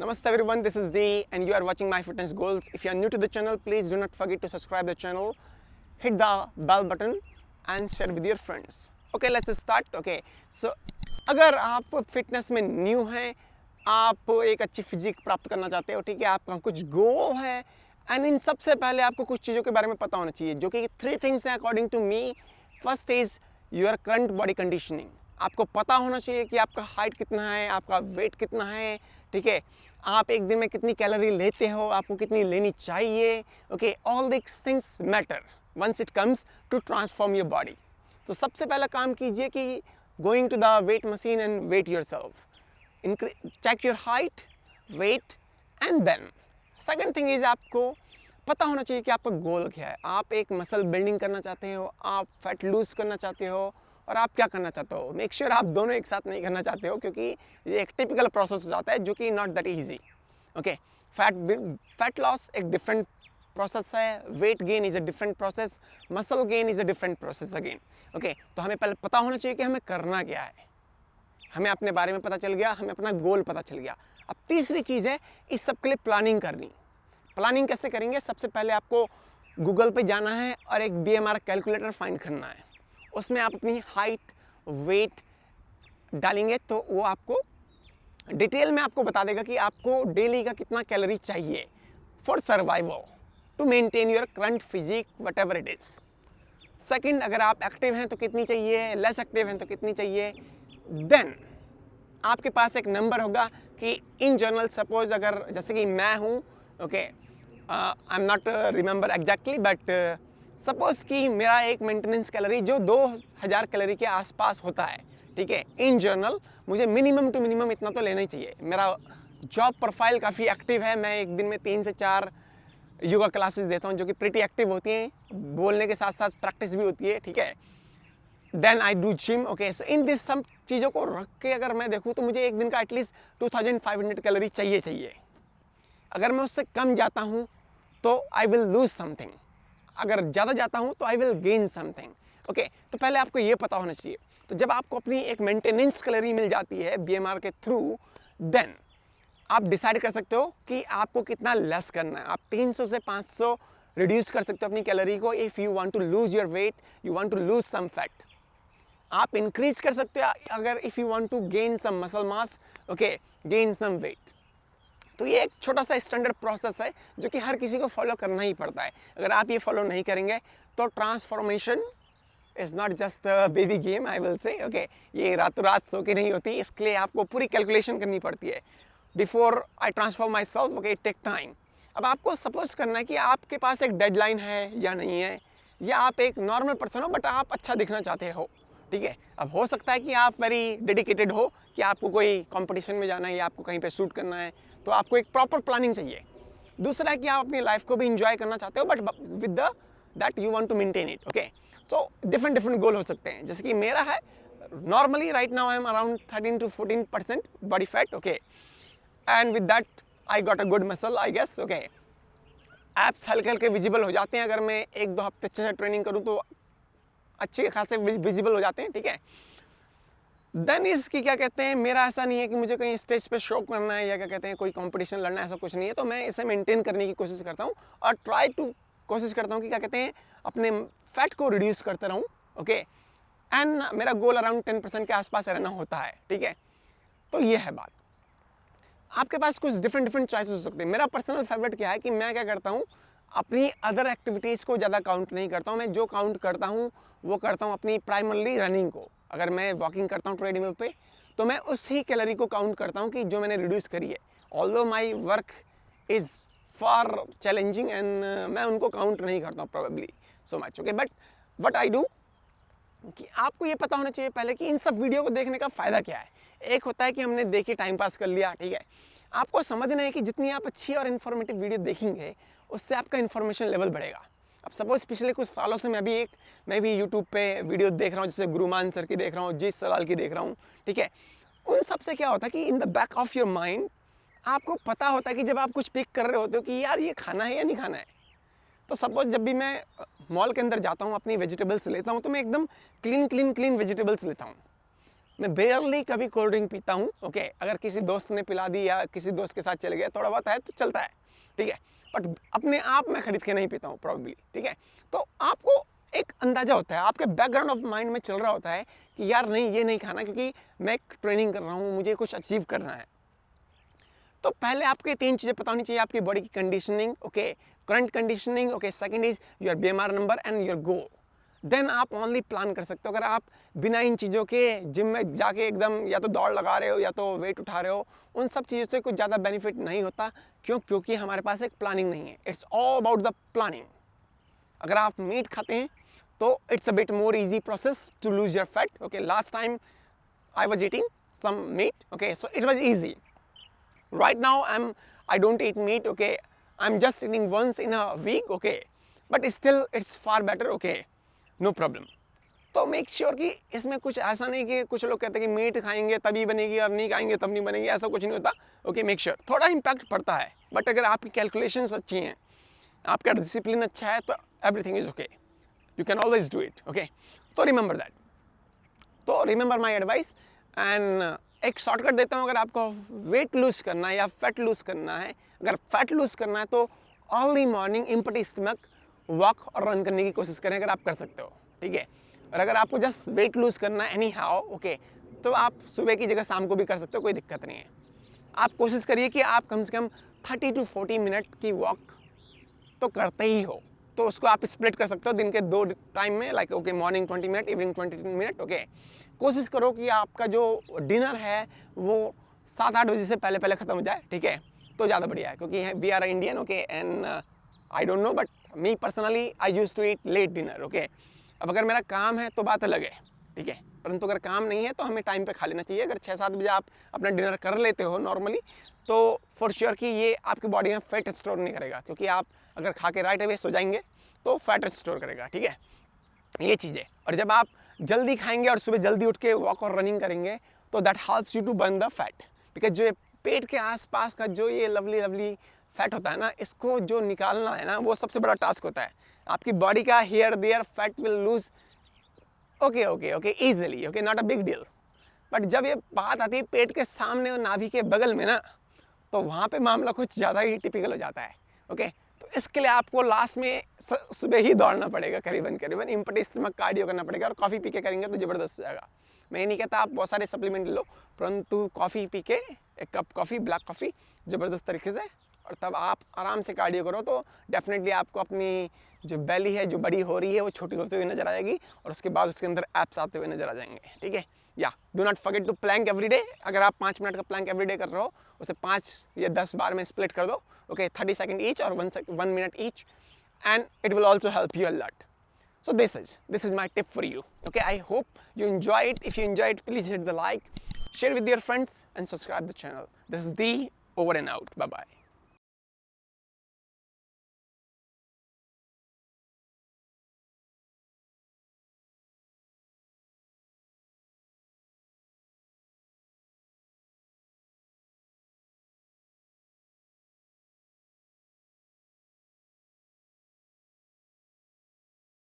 Namaste everyone, this is Dee and you are watching My Fitness Goals. If you are new to the channel, please do not forget to subscribe the channel, hit the bell button and share with your friends. Okay, let's start. Okay, so अगर आप fitness में new हैं, आप एक अच्छी physique प्राप्त करना चाहते हो, ठीक है, आपका कुछ गोल है एंड इन सबसे पहले आपको कुछ चीज़ों के बारे में पता होना चाहिए, जो कि 3 थिंग्स हैं according to me. First is your current body conditioning. आपको पता होना चाहिए कि आपका हाइट कितना है, आपका वेट कितना है, ठीक है, आप एक दिन में कितनी कैलोरी लेते हो, आपको कितनी लेनी चाहिए. Okay, all this things matter once it comes to transform your body. तो सबसे पहला काम कीजिए कि going to the weight machine and weigh yourself, check your height, weight and then second thing is आपको पता होना चाहिए कि आपका गोल क्या है. आप एक मसल बिल्डिंग करना चाहते हो, आप फैट लूज करना चाहते हो, और आप क्या करना चाहते हो. मेक श्योर आप दोनों एक साथ नहीं करना चाहते हो, क्योंकि ये एक टिपिकल प्रोसेस हो जाता है जो कि not that easy. Okay, fat loss एक डिफरेंट प्रोसेस है, weight gain is a different process, muscle gain is a different process again. Okay, तो हमें पहले पता होना चाहिए कि हमें करना क्या है. हमें अपने बारे में पता चल गया, हमें अपना गोल पता चल गया. अब तीसरी चीज़ है इस सब के लिए प्लानिंग करनी. प्लानिंग कैसे करेंगे? सबसे पहले आपको गूगल पे जाना है और एक BMR कैलकुलेटर फाइंड करना है. उसमें आप अपनी हाइट, वेट डालेंगे तो वो आपको डिटेल में आपको बता देगा कि आपको डेली का कितना कैलोरी चाहिए for survival to maintain your current physique whatever it is. Second, अगर आप एक्टिव हैं तो कितनी चाहिए, लेस एक्टिव हैं तो कितनी चाहिए. देन आपके पास एक नंबर होगा कि इन जनरल सपोज अगर जैसे कि मैं हूँ, okay, I am not remember exactly but suppose कि मेरा एक मेंटेनेंस कैलोरी जो 2000 कैलोरी के आसपास होता है, ठीक है, इन जनरल मुझे मिनिमम टू मिनिमम इतना तो लेना ही चाहिए. मेरा जॉब प्रोफाइल काफ़ी एक्टिव है, मैं एक दिन में 3 से 4 योगा क्लासेस देता हूँ जो कि प्रीटी एक्टिव होती हैं, बोलने के साथ साथ प्रैक्टिस भी होती है, ठीक है. Then I do gym. Okay, so in this सब चीज़ों को रख के अगर मैं देखूँ तो मुझे एक दिन का एटलीस्ट 2500 कैलोरी चाहिए. अगर मैं उससे कम जाता हूँ तो आई विल लूज समथिंग, अगर ज़्यादा जाता हूँ तो I will gain something. Okay, तो पहले आपको ये पता होना चाहिए. तो जब आपको अपनी एक मेंटेनेंस कैलोरी मिल जाती है BMR के थ्रू, देन आप डिसाइड कर सकते हो कि आपको कितना लेस करना है. आप 300 से 500 रिड्यूस कर सकते हो अपनी कैलोरी को. If you want to lose your weight, you want to lose some fat. आप इंक्रीज कर सकते हो अगर if you want to gain some muscle mass, okay, gain some weight. तो ये एक छोटा सा स्टैंडर्ड प्रोसेस है जो कि हर किसी को फॉलो करना ही पड़ता है. अगर आप ये फॉलो नहीं करेंगे तो transformation is not just baby game, I will say. Okay, ये रातों रात सो के नहीं होती, इसके लिए आपको पूरी कैलकुलेशन करनी पड़ती है. Before I transform myself, okay, take time. अब आपको सपोज करना है कि आपके पास एक डेडलाइन है या नहीं है, या आप एक नॉर्मल पर्सन हो बट आप अच्छा दिखना चाहते हो, ठीक है. अब हो सकता है कि आप वेरी डेडिकेटेड हो कि आपको कोई कंपटीशन में जाना है या आपको कहीं पे शूट करना है, तो आपको एक प्रॉपर प्लानिंग चाहिए. दूसरा है कि आप अपनी लाइफ को भी इंजॉय करना चाहते हो but with the that you want to maintain it. Okay, so different goal हो सकते हैं. जैसे कि मेरा है normally right now I am around 13 to 14% body fat. Okay, and with that I got a good muscle I guess. Okay, abs हल्के हल्के visible हो जाते हैं. अगर मैं 1-2 हफ्ते अच्छे से ट्रेनिंग करूँ तो अच्छे खासे विजिबल हो जाते हैं, ठीक है. देन इसकी क्या कहते हैं, मेरा ऐसा नहीं है कि मुझे कहीं स्टेज पे शो करना है या क्या कहते हैं कोई कंपटीशन लड़ना है, ऐसा कुछ नहीं है. तो मैं इसे मेंटेन करने की कोशिश करता हूँ और कोशिश करता हूँ कि क्या कहते हैं अपने फैट को रिड्यूस करते रहूँ. ओके, एंड मेरा गोल अराउंड 10% के आसपास रहना होता है, ठीक है. तो ये है बात. आपके पास कुछ डिफरेंट चॉइसेस हो सकते हैं. मेरा पर्सनल फेवरेट क्या है कि मैं क्या करता हूँ, अपनी अदर एक्टिविटीज़ को ज़्यादा काउंट नहीं करता हूँ. मैं जो काउंट करता हूँ वो करता हूँ अपनी प्राइमरली रनिंग को. अगर मैं वॉकिंग करता हूँ ट्रेडमिल पे तो मैं उसी कैलोरी को काउंट करता हूँ कि जो मैंने रिड्यूस करी है. Although my work is for challenging and मैं उनको काउंट नहीं करता हूँ probably so much. Okay, but what I do कि आपको ये पता होना चाहिए पहले कि इन सब वीडियो को देखने का फ़ायदा क्या है. एक होता है कि हमने देखी टाइम पास कर लिया, ठीक है. आपको समझना है कि जितनी आप अच्छी और इन्फॉर्मेटिव वीडियो देखेंगे उससे आपका इन्फॉर्मेशन लेवल बढ़ेगा. अब सपोज़ पिछले कुछ सालों से मैं भी यूट्यूब पे वीडियो देख रहा हूँ, जैसे गुरुमान सर की देख रहा हूँ, जीत सलाल की देख रहा हूँ, ठीक है. उन सब से क्या होता है कि in the back of your mind आपको पता होता है कि जब आप कुछ पिक कर रहे होते हो कि यार ये खाना है या नहीं खाना है. तो सपोज जब भी मैं मॉल के अंदर जाता हूँ, अपनी वेजिटेबल्स लेता हूँ तो मैं एकदम क्लीन वेजिटेबल्स लेता हूँ. मैं बेयरली कभी कोल्ड ड्रिंक पीता हूँ, ओके। अगर किसी दोस्त ने पिला दी या किसी दोस्त के साथ चले गए, थोड़ा बहुत है तो चलता है, ठीक है। बट अपने आप मैं खरीद के नहीं पीता हूँ प्रॉब्ली, ठीक है। तो आपको एक अंदाज़ा होता है, आपके बैकग्राउंड ऑफ माइंड में चल रहा होता है कि यार नहीं, ये नहीं खाना क्योंकि मैं एक ट्रेनिंग कर रहा हूँ, मुझे कुछ अचीव करना है। तो पहले आपको ये 3 चीज़ें पता होनी चाहिए, आपकी बॉडी की conditioning, okay, current conditioning, okay, second is your BMR number and your goal. Then आप ओनली प्लान कर सकते हो। अगर आप बिना इन चीज़ों के जिम में जाके एकदम या तो दौड़ लगा रहे हो या तो वेट उठा रहे हो, उन सब चीज़ों से कुछ ज़्यादा बेनिफिट नहीं होता। क्यों? क्योंकि हमारे पास एक प्लानिंग नहीं है। It's all about the planning. अगर आप मीट खाते हैं तो it's a bit more easy process to lose your fat, okay. Last time I was eating some meat, okay, so it was easy. Right now I don't eat meat, okay. I'm just eating once in a week, okay. But still it's far better, okay. No problem. तो make sure कि इसमें कुछ ऐसा नहीं कि कुछ लोग कहते हैं कि मीट खाएंगे तभी बनेगी और नहीं खाएंगे तब नहीं बनेगी, ऐसा कुछ नहीं होता, ओके। मेक श्योर थोड़ा इम्पैक्ट पड़ता है, बट अगर आपकी कैलकुलेशंस अच्छी हैं, आपका डिसिप्लिन अच्छा है, तो everything is okay. You can always do it, okay. तो रिमेंबर दैट. तो रिमेंबर माई एडवाइस. एंड एक शॉर्टकट देता हूँ. अगर आपको वेट लूज करना है या फैट लूज करना है, अगर फैट लूज करना है तो early morning empty stomach walk और रन करने की कोशिश करें, अगर आप कर सकते हो, ठीक है. और अगर आपको जस्ट वेट लूज करना है एनी हाउ, ओके, तो आप सुबह की जगह शाम को भी कर सकते हो, कोई दिक्कत नहीं है. आप कोशिश करिए कि आप कम से कम 30 to 40 मिनट की वॉक तो करते ही हो. तो उसको आप स्प्लिट कर सकते हो दिन के 2 टाइम में, like okay, morning 20 minute, evening 20 minute, okay. कोशिश करो कि आपका जो डिनर है वो 7-8 बजे से पहले पहले ख़त्म हो जाए, ठीक है, तो ज़्यादा बढ़िया है. क्योंकि we are Indian, okay, and I don't know, but me personally I use to eat late dinner, okay. अब अगर मेरा काम है तो बात अलग है, ठीक है, परंतु अगर काम नहीं है तो हमें टाइम पे खा लेना चाहिए. अगर 6-7 बजे आप अपना डिनर कर लेते हो नॉर्मली, तो फॉर श्योर कि ये आपकी बॉडी में फैट स्टोर नहीं करेगा, क्योंकि आप अगर खा के राइट अवे सो जाएंगे तो फैट स्टोर करेगा, ठीक है. ये चीज़ें. और जब आप जल्दी खाएंगे और सुबह जल्दी उठ के वॉक और रनिंग करेंगे तो that helps you to burn the fat. Because जो पेट के आसपास का जो ये लवली फैट होता है ना, इसको जो निकालना है ना, वो सबसे बड़ा टास्क होता है. आपकी बॉडी का here there fat will lose, okay okay okay, easily, okay, not a big deal. But जब ये बात आती है पेट के सामने और नाभि के बगल में ना, तो वहाँ पे मामला कुछ ज़्यादा ही टिपिकल हो जाता है, ओके. तो इसके लिए आपको लास्ट में सुबह ही दौड़ना पड़ेगा, करीबन एम्प्टी स्टमक कार्डियो करना पड़ेगा. और कॉफ़ी पी के करेंगे तो ज़बरदस्त हो जाएगा. मैं ये नहीं कहता आप बहुत सारे सप्लीमेंट लो, परंतु कॉफ़ी पी के, एक कप कॉफ़ी, ब्लैक कॉफ़ी, ज़बरदस्त तरीके से, और तब आप आराम से कार्डियो करो तो डेफिनेटली आपको अपनी जो बेली है जो बड़ी हो रही है वो छोटी होती हुई नजर आ जाएगी, और उसके बाद उसके अंदर एप्स आते हुए नजर आ जाएंगे, ठीक है. या do not forget to plank every day. अगर आप 5 मिनट का प्लैंक एवरी डे कर रहे हो, उसे 5 या 10 बार में स्प्लिट कर दो, ओके, 30 सेकंड ईच और 1 minute each, and it will also help you a lot. So this is my tip for you, okay. I hope you enjoy it. If you enjoy it, please hit the like, share with your friends, and subscribe the channel. This is the over and out. Bye bye.